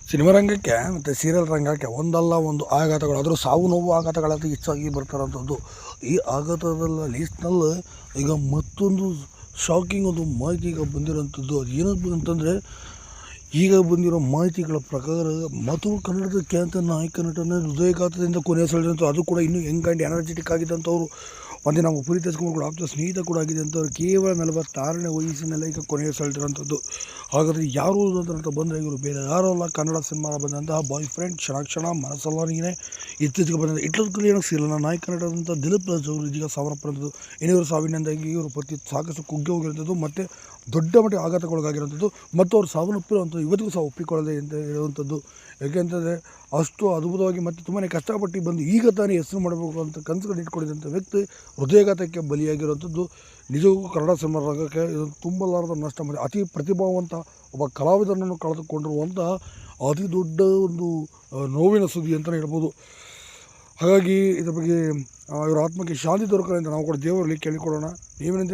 Cinema ರಂಗಕ್ಕೆ ಮತ್ತು serial ರಂಗಕ್ಕೆ ಒಂದಲ್ಲ ಒಂದು ಆಘಾತಗಳು, ಅದರ ಸಾವು ನೋವು ಆಘಾತಗಳಾಗಿ ಹೆಚ್ಚಾಗಿ ಬರ್ತಾರಂಥದ್ದು. ಈ ಆಘಾತದ ಲೀಸ್ಟ್ನಲ್ಲಿ ಈಗ ಮತ್ತೊಂದು ಶಾಕಿಂಗ್ ಒಂದು ಮಾಹಿತಿ ಈಗ ಬಂದಿರೋಂಥದ್ದು. ಅದು ಏನದು ಅಂತಂದರೆ, ಈಗ ಬಂದಿರೋ ಮಾಹಿತಿಗಳ ಪ್ರಕಾರ ಮತ್ತು ಕನ್ನಡದ ಖ್ಯಾತ ನಾಯಕ ನಟನ ಹೃದಯಘಾತದಿಂದ ಕೊನೆಯುಸಿರೆಳೆದಂಥ, ಅದು ಕೂಡ ಇನ್ನೂ ಯಂಗ್ ಆ್ಯಂಡ್ ಎನರ್ಜೆಟಿಕ್ ಆಗಿದ್ದಂಥವ್ರು, ಮತ್ತು ನಾವು ಪ್ರೀತಿ ಹಚ್ಕೊಂಡು ಆಪ್ತ ಸ್ನೇಹಿತ ಕೂಡ ಆಗಿದೆ ಅಂತವ್ರು, ಕೇವಲ 46ನೇ ವಯಸ್ಸಿನಲ್ಲೇ ಈಗ ಕೊನೆಯುಸಿರೆಳೆದಿರೋಂಥದ್ದು. ಹಾಗಾದರೆ ಯಾರು ಅಂತ ಬಂದರೆ ಇವರು ಬೇರೆ ಯಾರೂ ಅಲ್ಲ, ಕನ್ನಡ ಸಿನಿಮಾ ಬಂದಂತಹ ಬಾಯ್ ಫ್ರೆಂಡ್ ಕ್ಷಣ ಮನಸ್ಸಲ್ಲ ನೀನೇ ಇತ್ತೀಚೆಗೆ ಬಂದ ಹಿಟ್ಲರ್ ಕಲ್ಯಾಣ ಸೀರಿಯಲ್ನ ನಾಯಕ ನಟರಂಥ ದಿಲೀಪ್ ರಾಜ್ ಅವರು ಇದೀಗ ಸಾವನ್ನಪ್ಪಿರುವಂಥದ್ದು. ಇವರು ಸಾವಿನಿಂದಾಗಿ ಇವರು ಪತಿ ಸಾಕಷ್ಟು ಕುಗ್ಗಿ ಹೋಗಿರುವಂಥದ್ದು ಮತ್ತು ದೊಡ್ಡ ಮಟ್ಟಿಗೆ ಆಘಾತಕ್ಕೊಳಗಾಗಿರುವಂಥದ್ದು, ಮತ್ತು ಅವರು ಸಾವನ್ನಪ್ಪಿರುವಂಥದ್ದು ಇವತ್ತಿಗೂ ಸಹ ಒಪ್ಪಿಕೊಳ್ಳದೆ ಅಂತ ಹೇಳುವಂಥದ್ದು. ಯಾಕೆಂತಂದರೆ ಅಷ್ಟು ಅದ್ಭುತವಾಗಿ ಮತ್ತು ತುಂಬಾ ಕಷ್ಟಪಟ್ಟು ಬಂದು ಈಗ ತಾನೇ ಹೆಸರು ಮಾಡಬೇಕು ಅಂತ ಕನಸುಗಳು ಇಟ್ಕೊಂಡಿದ್ದಂಥ ವ್ಯಕ್ತಿ ಹೃದಯಘಾತಕ್ಕೆ ಬಲಿಯಾಗಿರುವಂಥದ್ದು. ನಿಜಕ್ಕೂ ಕನ್ನಡ ಸಿನಿಮಾ ರಂಗಕ್ಕೆ ಇದು ತುಂಬಲಾರದ ನಷ್ಟ. ಮತ್ತು ಅತಿ ಪ್ರತಿಭಾವಂತ ಒಬ್ಬ ಕಲಾವಿದನನ್ನು ಕಳೆದುಕೊಂಡಿರುವಂಥ ಅತಿ ದೊಡ್ಡ ಒಂದು ನೋವಿನ ಸುದ್ದಿ ಅಂತಲೇ ಹೇಳ್ಬೋದು. ಹಾಗಾಗಿ ಇದ್ರ ಬಗ್ಗೆ ಇವರ ಆತ್ಮಕ್ಕೆ ಶಾಂತಿ ದೊರಕಲಿ ಅಂತ ನಾವು ಕೂಡ ದೇವರಲ್ಲಿ ಕೇಳಿಕೊಳ್ಳೋಣ. ನೀವೇನಂತ